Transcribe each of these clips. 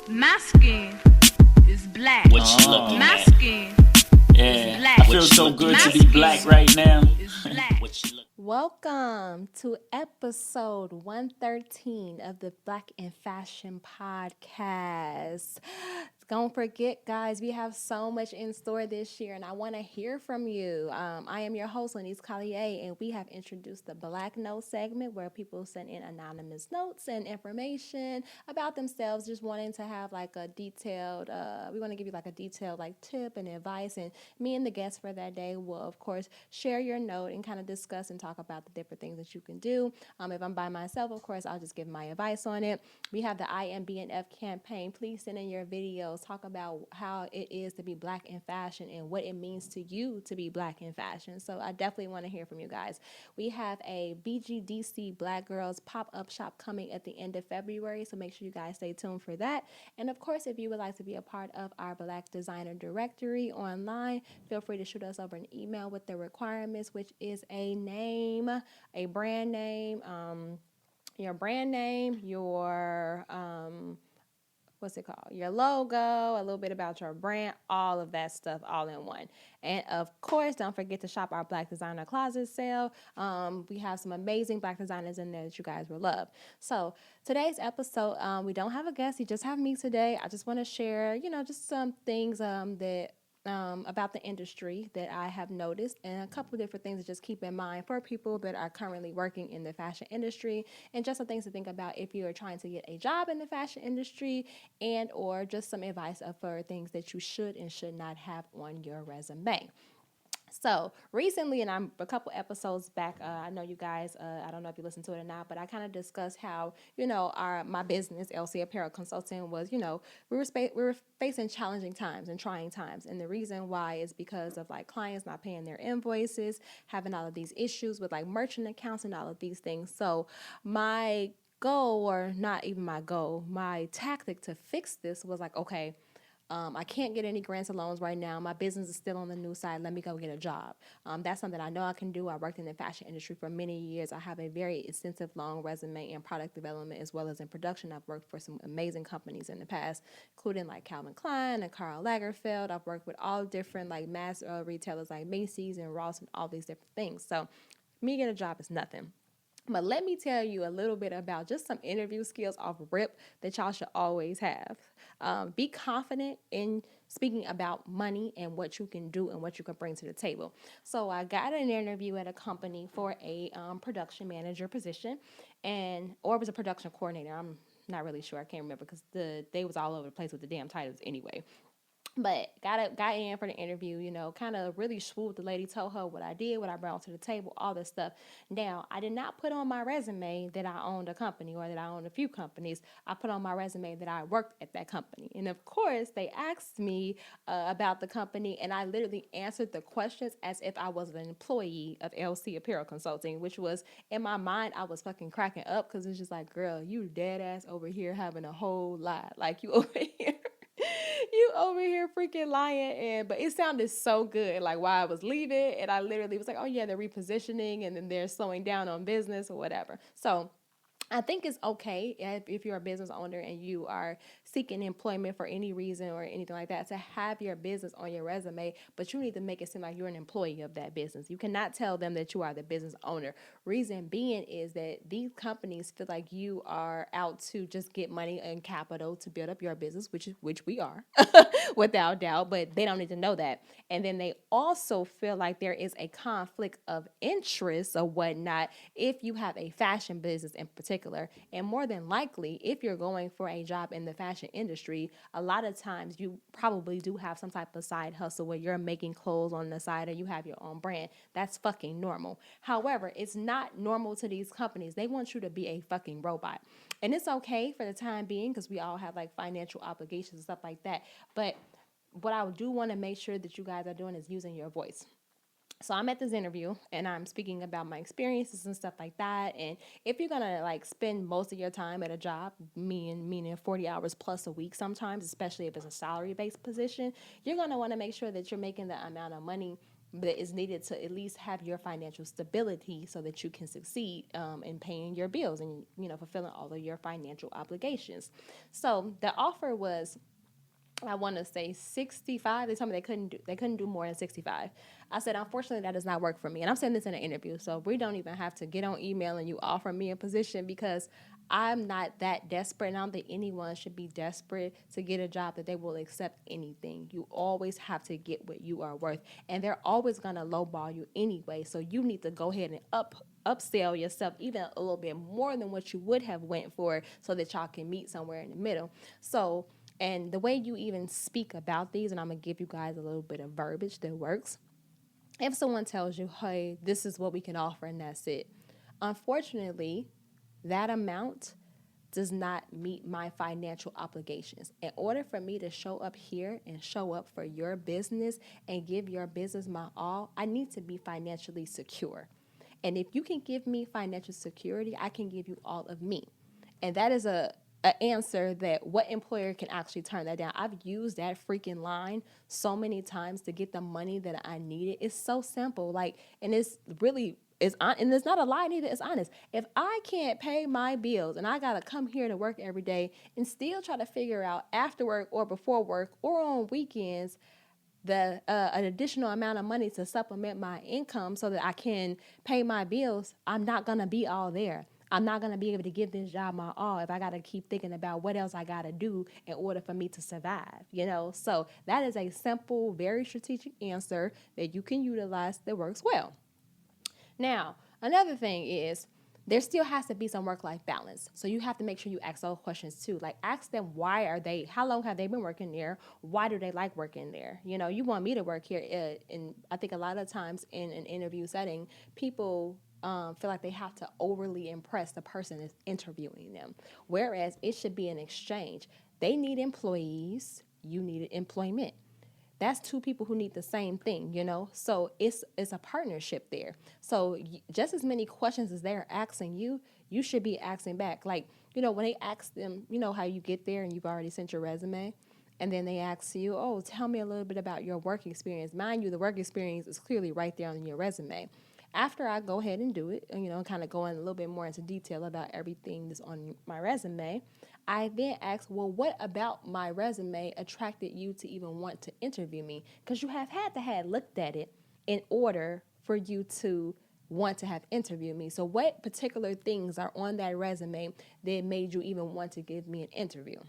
My skin is black. What you looking My at? skin Yeah, black. I feel so good to be black right now. is black. What you look- Welcome to episode 113 of the Black in Fashion podcast. Don't forget, guys, we have so much in store this year, and I want to hear from you. I am your host, Lenise Collier, and we have introduced the Black Note segment where people send in anonymous notes and information about themselves, just wanting to have like a detailed, we want to give you like a detailed like tip and advice, and me and the guest for that day will, of course, share your note and kind of discuss and talk about the different things that you can do. If I'm by myself, of course, I'll just give my advice on it. We have the IMBNF campaign. Please send in your videos. Talk about how it is to be black in fashion and what it means to you to be black in fashion. So I definitely want to hear from you guys. We have a BGDC Black Girls pop-up shop coming at the end of February, so make sure you guys stay tuned for that. And of course, if you would like to be a part of our Black Designer Directory online, feel free to shoot us over an email with the requirements, which is a name, a brand name, your brand name, your what's it called? Your logo, a little bit about your brand, all of that stuff all in one. And of course, don't forget to shop our Black Designer Closet sale. We have some amazing Black designers in there that you guys will love. So today's episode, we don't have a guest. You just have me today. I just want to share, just some things that about the industry that I have noticed, and a couple of different things to just keep in mind for people that are currently working in the fashion industry, and just some things to think about if you are trying to get a job in the fashion industry, and or just some advice for things that you should and should not have on your resume. So recently, and I'm a couple episodes back, I know you guys, I don't know if you listen to it or not, but I kind of discussed how, my business, LC Apparel Consulting, was, we were facing challenging times and trying times. And the reason why is because of like clients not paying their invoices, having all of these issues with like merchant accounts and all of these things. So my goal, or not even my goal, my tactic to fix this was like, okay, I can't get any grants or loans right now. My business is still on the new side. Let me go get a job. That's something I know I can do. I worked in the fashion industry for many years. I have a very extensive, long resume in product development as well as in production. I've worked for some amazing companies in the past, including like Calvin Klein and Karl Lagerfeld. I've worked with all different like mass retailers like Macy's and Ross and all these different things. So me get a job is nothing. But let me tell you a little bit about just some interview skills off rip that y'all should always have. Be confident in speaking about money and what you can do and what you can bring to the table. So I got an interview at a company for a production manager position, or it was a production coordinator. I'm not really sure. I can't remember because they was all over the place with the damn titles anyway. But got in for the interview, kind of really swooped the lady, told her what I did, what I brought to the table, all this stuff. Now, I did not put on my resume that I owned a company or that I owned a few companies. I put on my resume that I worked at that company. And of course, they asked me about the company, and I literally answered the questions as if I was an employee of LC Apparel Consulting, which was, in my mind, I was fucking cracking up because it's just like, girl, you dead ass over here having a whole lie. Like, you over here. You over here freaking lying, but it sounded so good, like while I was leaving, and I literally was like, oh yeah, they're repositioning and then they're slowing down on business or whatever. So I think it's okay if you're a business owner and you are seeking employment for any reason or anything like that to have your business on your resume, but you need to make it seem like you're an employee of that business. You cannot tell them that you are the business owner. Reason being is that these companies feel like you are out to just get money and capital to build up your business, which we are, without doubt, but they don't need to know that. And then they also feel like there is a conflict of interest or whatnot if you have a fashion business in particular. And more than likely, if you're going for a job in the fashion industry, a lot of times you probably do have some type of side hustle where you're making clothes on the side or you have your own brand. That's fucking normal. However, it's not normal to these companies. They want you to be a fucking robot. And it's okay for the time being because we all have like financial obligations and stuff like that. But what I do want to make sure that you guys are doing is using your voice. So I'm at this interview and I'm speaking about my experiences and stuff like that. And if you're going to like spend most of your time at a job, meaning 40 hours plus a week sometimes, especially if it's a salary-based position, you're going to want to make sure that you're making the amount of money but it's needed to at least have your financial stability so that you can succeed in paying your bills and fulfilling all of your financial obligations. So the offer was, I want to say 65. They told me they couldn't do more than 65. I said, unfortunately, that does not work for me. And I'm saying this in an interview, so we don't even have to get on email and you offer me a position, because I'm not that desperate, and I don't think anyone should be desperate to get a job that they will accept anything. You always have to get what you are worth, and they're always gonna lowball you anyway. So you need to go ahead and upsell yourself even a little bit more than what you would have went for, so that y'all can meet somewhere in the middle. So, and the way you even speak about these, and I'm going to give you guys a little bit of verbiage that works. If someone tells you, hey, this is what we can offer and that's it, unfortunately, that amount does not meet my financial obligations. In order for me to show up here and show up for your business and give your business my all, I need to be financially secure. And if you can give me financial security, I can give you all of me. And that is a answer that what employer can actually turn that down. I've used that freaking line so many times to get the money that I needed. It's so simple. Like, and it's really, and it's not a lie neither, it's honest. If I can't pay my bills and I gotta come here to work every day and still try to figure out after work or before work or on weekends an additional amount of money to supplement my income so that I can pay my bills, I'm not gonna be all there. I'm not going to be able to give this job my all if I got to keep thinking about what else I got to do in order for me to survive, So that is a simple, very strategic answer that you can utilize that works well. Now, another thing is, there still has to be some work-life balance. So you have to make sure you ask those questions too. Like, ask them, how long have they been working there? Why do they like working there? You want me to work here. And I think a lot of times in an interview setting, people feel like they have to overly impress the person that's interviewing them. Whereas it should be an exchange. They need employees, you need employment. That's two people who need the same thing, So it's a partnership there. So just as many questions as they're asking you, you should be asking back. Like, when they ask them, how you get there and you've already sent your resume, and then they ask you, oh, tell me a little bit about your work experience. Mind you, the work experience is clearly right there on your resume. After I go ahead and do it, kind of go in a little bit more into detail about everything that's on my resume, I then ask, well, what about my resume attracted you to even want to interview me? Because you have had to have looked at it in order for you to want to have interviewed me. So what particular things are on that resume that made you even want to give me an interview?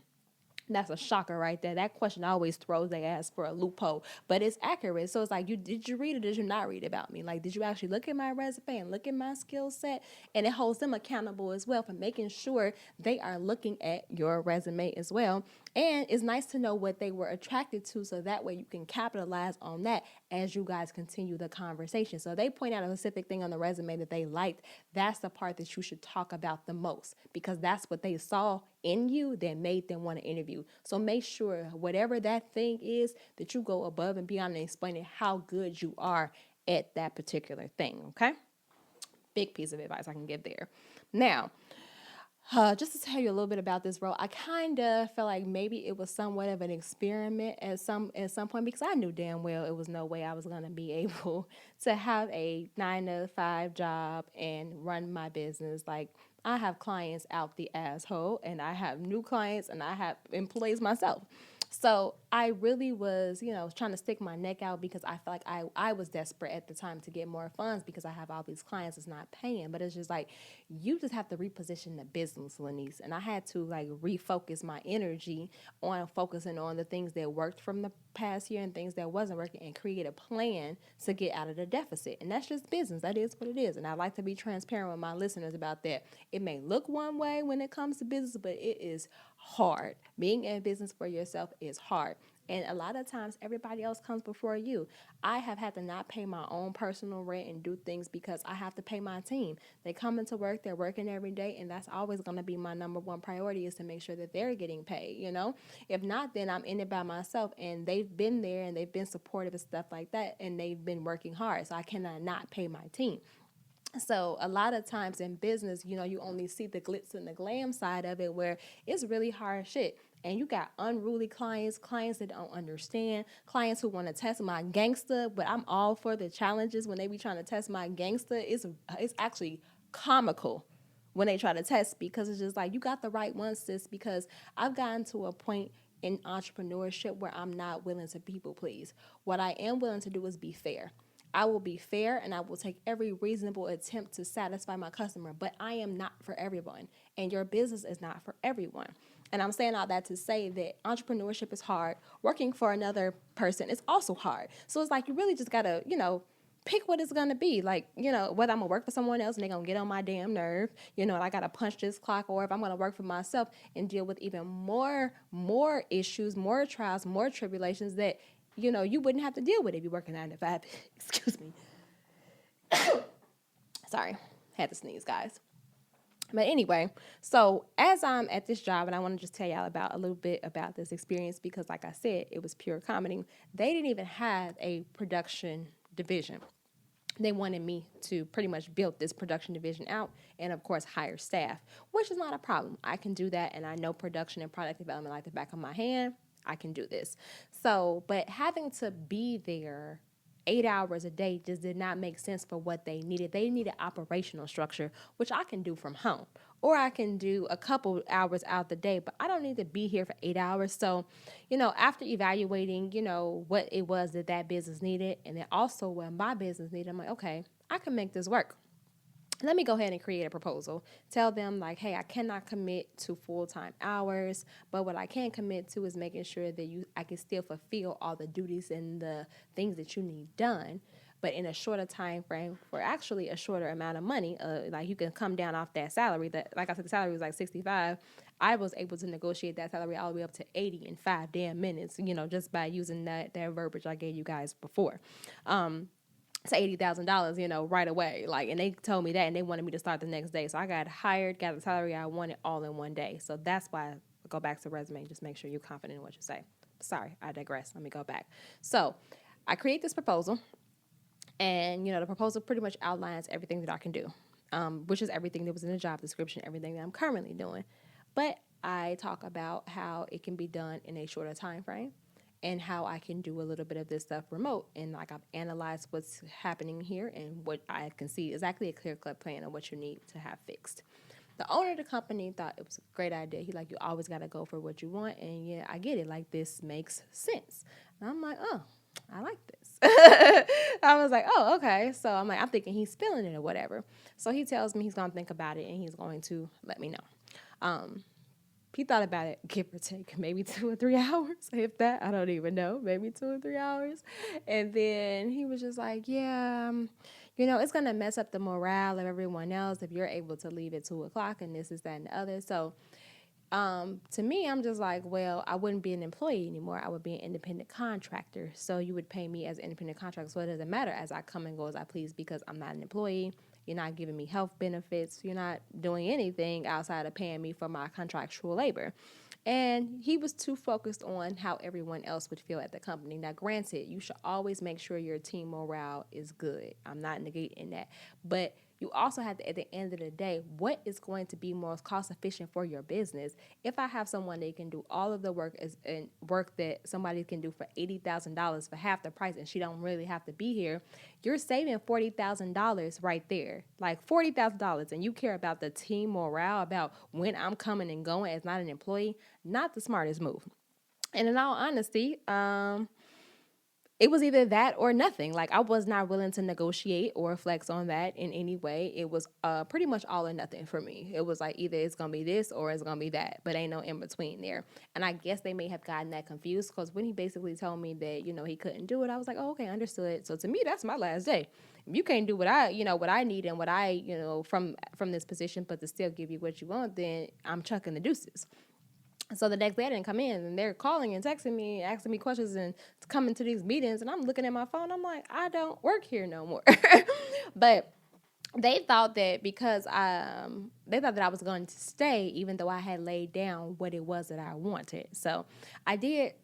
That's a shocker right there. That question always throws their ass for a loophole, but it's accurate. So it's like, did you read or did you not read about me? Like, did you actually look at my resume and look at my skill set? And it holds them accountable as well for making sure they are looking at your resume as well. And it's nice to know what they were attracted to, so that way you can capitalize on that as you guys continue the conversation. So they point out a specific thing on the resume that they liked. That's the part that you should talk about the most, because that's what they saw in you that made them want to interview. So make sure whatever that thing is, that you go above and beyond and explaining how good you are at that particular thing, okay? Big piece of advice I can give there. Now, just to tell you a little bit about this role, I kind of felt like maybe it was somewhat of an experiment at some point, because I knew damn well it was no way I was going to be able to have a 9-to-5 job and run my business. Like, I have clients out the asshole, and I have new clients, and I have employees myself. So I really was, trying to stick my neck out, because I felt like I was desperate at the time to get more funds, because I have all these clients that's not paying. But it's just like, you just have to reposition the business, Lanice. And I had to refocus my energy on focusing on the things that worked from the past year and things that wasn't working, and create a plan to get out of the deficit. And that's just business. That is what it is. And I like to be transparent with my listeners about that. It may look one way when it comes to business, but it is hard. Being in business for yourself is hard. And a lot of times everybody else comes before you. I have had to not pay my own personal rent and do things because I have to pay my team. They come into work, they're working every day, and that's always going to be my number one priority, is to make sure that they're getting paid, If not, then I'm in it by myself, and they've been there and they've been supportive and stuff like that, and they've been working hard, so I cannot not pay my team. So a lot of times in business, you only see the glitz and the glam side of it, where it's really hard shit. And you got unruly clients, clients that don't understand, clients who want to test my gangster, but I'm all for the challenges when they be trying to test my gangster. It's actually comical when they try to test, because it's just like, you got the right one, sis, because I've gotten to a point in entrepreneurship where I'm not willing to people please. What I am willing to do is be fair. I will be fair and I will take every reasonable attempt to satisfy my customer, but I am not for everyone, and your business is not for everyone. And I'm saying all that to say that entrepreneurship is hard. Working for another person is also hard. So it's like, you really just gotta, pick what it's gonna be. Like, whether I'm gonna work for someone else and they're gonna get on my damn nerve, and I gotta punch this clock, or if I'm gonna work for myself and deal with even more issues, more trials, more tribulations that you wouldn't have to deal with if you're working 9 to 5. Excuse me. Sorry, had to sneeze, guys. But anyway, so as I'm at this job, and I want to just tell y'all a little bit about this experience, because like I said, it was pure comedy. They didn't even have a production division. They wanted me to pretty much build this production division out and, of course, hire staff, which is not a problem. I can do that, and I know production and product development like the back of my hand. I can do this. So, but having to be there 8 hours a day just did not make sense for what they needed. They needed operational structure, which I can do from home, or I can do a couple hours out the day, but I don't need to be here for 8 hours. So, after evaluating, what it was that business needed, and then also what my business needed, I'm like, okay, I can make this work. Let me go ahead and create a proposal. Tell them like, hey, I cannot commit to full-time hours, but what I can commit to is making sure that I can still fulfill all the duties and the things that you need done, but in a shorter time frame for actually a shorter amount of money. Like, you can come down off that salary. That, like I said, the salary was like 65. I was able to negotiate that salary all the way up to 80 in 5 damn minutes, just by using that verbiage I gave you guys before. To $80,000, right away. Like, and they told me that, and they wanted me to start the next day. So I got hired, got the salary I wanted all in one day. So that's why I go back to resume. Just make sure you're confident in what you say. Sorry, I digress. Let me go back. So I create this proposal, and, the proposal pretty much outlines everything that I can do, which is everything that was in the job description, everything that I'm currently doing. But I talk about how it can be done in a shorter time frame, and how I can do a little bit of this stuff remote. And like, I've analyzed what's happening here, and what I can see exactly a clear-cut plan of what you need to have fixed. The owner of the company thought it was a great idea. He like, you always got to go for what you want. And yeah, I get it. Like, this makes sense. And I'm like, oh, I like this. I was like, oh, okay. So I'm like, I'm thinking he's feeling it or whatever. So he tells me he's going to think about it, and he's going to let me know. He thought about it, give or take, maybe 2 or 3 hours, if that. I don't even know, maybe 2 or 3 hours. And then he was just like, yeah, it's going to mess up the morale of everyone else if you're able to leave at 2 o'clock and this is that and the other. So to me, I'm just like, well, I wouldn't be an employee anymore. I would be an independent contractor. So you would pay me as an independent contractor. So it doesn't matter as I come and go as I please, because I'm not an employee. You're not giving me health benefits. You're not doing anything outside of paying me for my contractual labor. And he was too focused on how everyone else would feel at the company. Now, granted, you should always make sure your team morale is good. I'm not negating that. But you also have to, at the end of the day, what is going to be most cost efficient for your business? If I have someone that can do all of the work and work that somebody can do for $80,000 for half the price, and she don't really have to be here, you're saving $40,000 right there, like $40,000, and you care about the team morale, about when I'm coming and going as not an employee. Not the smartest move. And in all honesty, it was either that or nothing. Like, I was not willing to negotiate or flex on that in any way. It was pretty much all or nothing for me. It was like, either it's going to be this or it's going to be that, but ain't no in between there. And I guess they may have gotten that confused, because when he basically told me that, he couldn't do it, I was like, oh, okay, understood. So to me, that's my last day. If you can't do what I need and what I, from this position, but to still give you what you want, then I'm chucking the deuces. So the next day I didn't come in, and they're calling and texting me, asking me questions and coming to these meetings. And I'm looking at my phone. I'm like, I don't work here no more. But they thought that because I was going to stay, even though I had laid down what it was that I wanted. So I did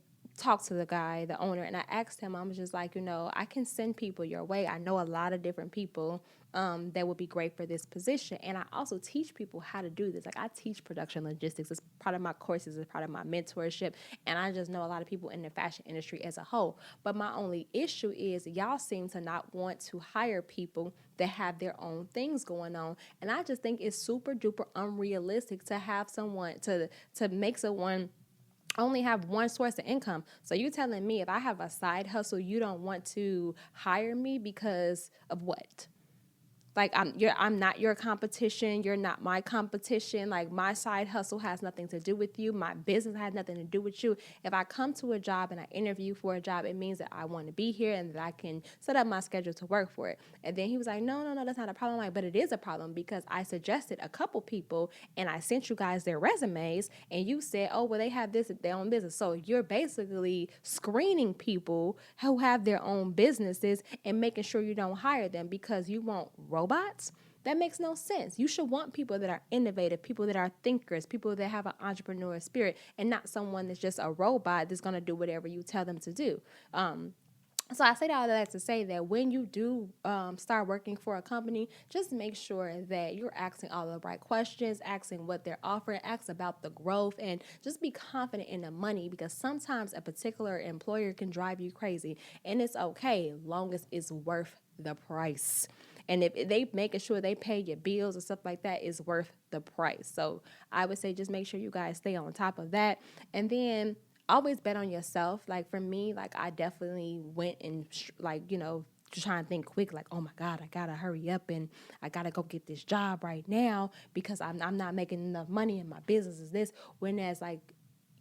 talked to the guy, the owner, and I asked him, I was just like, I can send people your way. I know a lot of different people that would be great for this position. And I also teach people how to do this. Like I teach production logistics. It's part of my courses, it's part of my mentorship. And I just know a lot of people in the fashion industry as a whole. But my only issue is y'all seem to not want to hire people that have their own things going on. And I just think it's super duper unrealistic to have someone to make someone only have one source of income. So you telling me if I have a side hustle, you don't want to hire me because of what? Like I'm not your competition. You're not my competition. Like my side hustle has nothing to do with you. My business has nothing to do with you. If I come to a job and I interview for a job, it means that I want to be here and that I can set up my schedule to work for it. And then he was like, no, that's not a problem. I'm like, but it is a problem because I suggested a couple people and I sent you guys their resumes and you said, oh, well, they have this at their own business. So you're basically screening people who have their own businesses and making sure you don't hire them because you want robots. That makes no sense. You should want people that are innovative, people that are thinkers, people that have an entrepreneur spirit, and not someone that's just a robot that's going to do whatever you tell them to do. So I say all that to say that when you do start working for a company, just make sure that you're asking all the right questions, asking what they're offering, ask about the growth, and just be confident in the money because sometimes a particular employer can drive you crazy. And it's okay long as it's worth the price. And if they making sure they pay your bills and stuff like that is worth the price. So I would say just make sure you guys stay on top of that. And then always bet on yourself. Like for me, like I definitely went and just trying to think quick, like, oh my God, I gotta hurry up and I gotta go get this job right now because I'm not making enough money and my business is this. Whereas like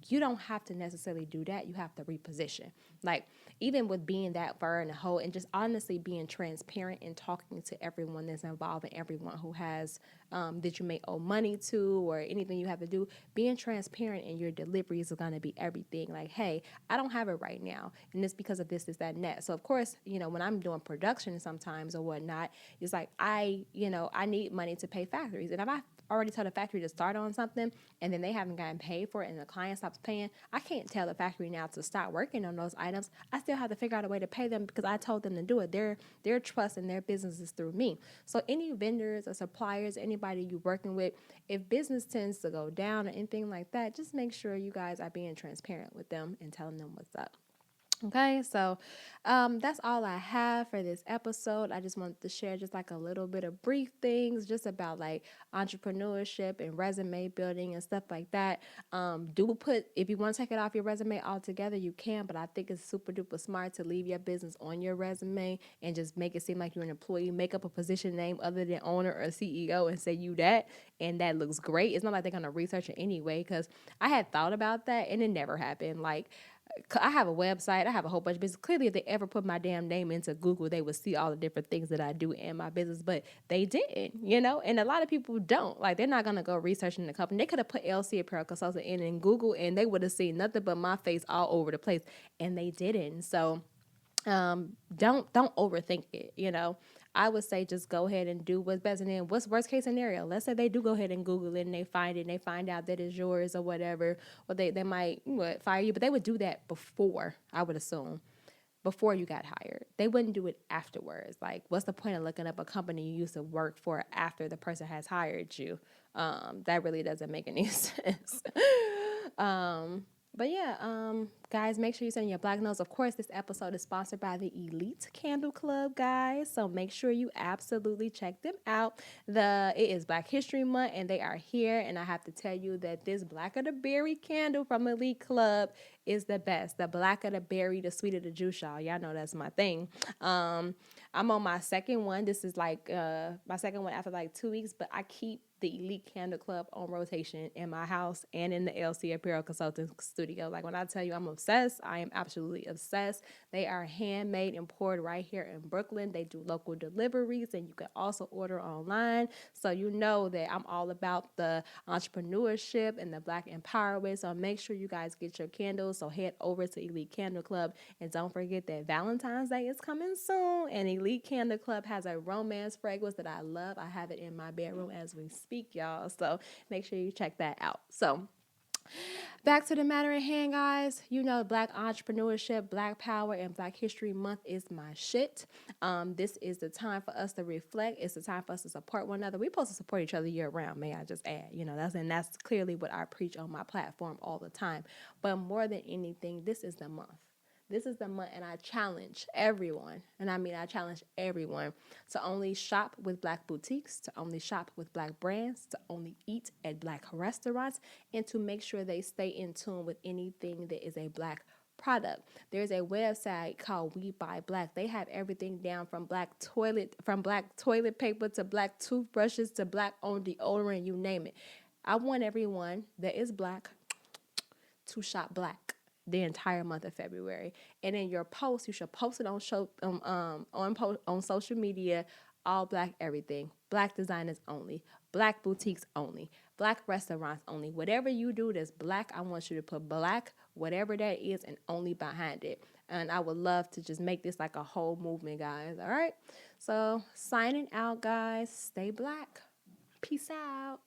you don't have to necessarily do that. You have to reposition. Like even with being that far in the hole and just honestly being transparent and talking to everyone that's involved and everyone who has that you may owe money to or anything you have to do, being transparent in your deliveries is going to be everything. Like, hey, I don't have it right now. And it's because of this, that, and that. So of course, when I'm doing production sometimes or whatnot, it's like I need money to pay factories. And if I already tell the factory to start on something and then they haven't gotten paid for it and the client stops paying, I can't tell the factory now to stop working on those items. I still have to figure out a way to pay them because I told them to do it. Their trust and their business is through me. So any vendors or suppliers, anybody you're working with, if business tends to go down or anything like that, just make sure you guys are being transparent with them and telling them what's up. Okay, so that's all I have for this episode. I just wanted to share just like a little bit of brief things just about like entrepreneurship and resume building and stuff like that. If you want to take it off your resume altogether, you can, but I think it's super duper smart to leave your business on your resume and just make it seem like you're an employee. Make up a position name other than owner or CEO and say you that, and that looks great. It's not like they're going to research it anyway because I had thought about that and it never happened. Like, I have a website. I have a whole bunch of business. Clearly, if they ever put my damn name into Google, they would see all the different things that I do in my business, but they didn't, and a lot of people don't. Like, they're not going to go researching the company. They could have put LC Apparel Consultant in Google, and they would have seen nothing but my face all over the place, and they didn't. So don't overthink it. I would say just go ahead and do what's best. And then what's worst case scenario? Let's say they do go ahead and Google it and they find it and they find out that it's yours or whatever, or they might fire you, but they would do that before, I would assume, before you got hired. They wouldn't do it afterwards. Like, what's the point of looking up a company you used to work for after the person has hired you? That really doesn't make any sense. But yeah, guys, make sure you send your Black Notes. Of course, this episode is sponsored by the Elite Candle Club, guys. So make sure you absolutely check them out. It is Black History Month, and they are here. And I have to tell you that this Blacker the Berry candle from Elite Club is the best. The blacker the berry, the sweeter the juice, y'all. Y'all know that's my thing. I'm on my second one. This is like my second one after like 2 weeks, but I keep the Elite Candle Club on rotation in my house and in the LC Apparel Consulting Studio. Like when I tell you I'm obsessed, I am absolutely obsessed. They are handmade and poured right here in Brooklyn. They do local deliveries and you can also order online. So you know that I'm all about the entrepreneurship and the Black empowerment. So make sure you guys get your candles. So head over to Elite Candle Club and don't forget that Valentine's Day is coming soon. And Elite Candle Club has a romance fragrance that I love. I have it in my bedroom as we speak, y'all. So make sure you check that out. So Back to the matter at hand, guys. You know, Black entrepreneurship, Black power, and Black History Month is my shit. This is the time for us to reflect. It's the time for us to support one another. We're supposed to support each other year round, may I just add. You know, that's clearly what I preach on my platform all the time. But more than anything, this is the month. This is the month, and I challenge everyone, and I mean I challenge everyone to only shop with Black boutiques, to only shop with Black brands, to only eat at Black restaurants, and to make sure they stay in tune with anything that is a Black product. There's a website called We Buy Black. They have everything down from black toilet paper to Black toothbrushes to Black on deodorant, you name it. I want everyone that is Black to shop Black the entire month of February. And in your post, you should post it on social media, all Black everything, Black designers only, Black boutiques only, Black restaurants only. Whatever you do that's Black, I want you to put Black, whatever that is, and only behind it. And I would love to just make this like a whole movement, guys. All right. So signing out, guys. Stay Black. Peace out.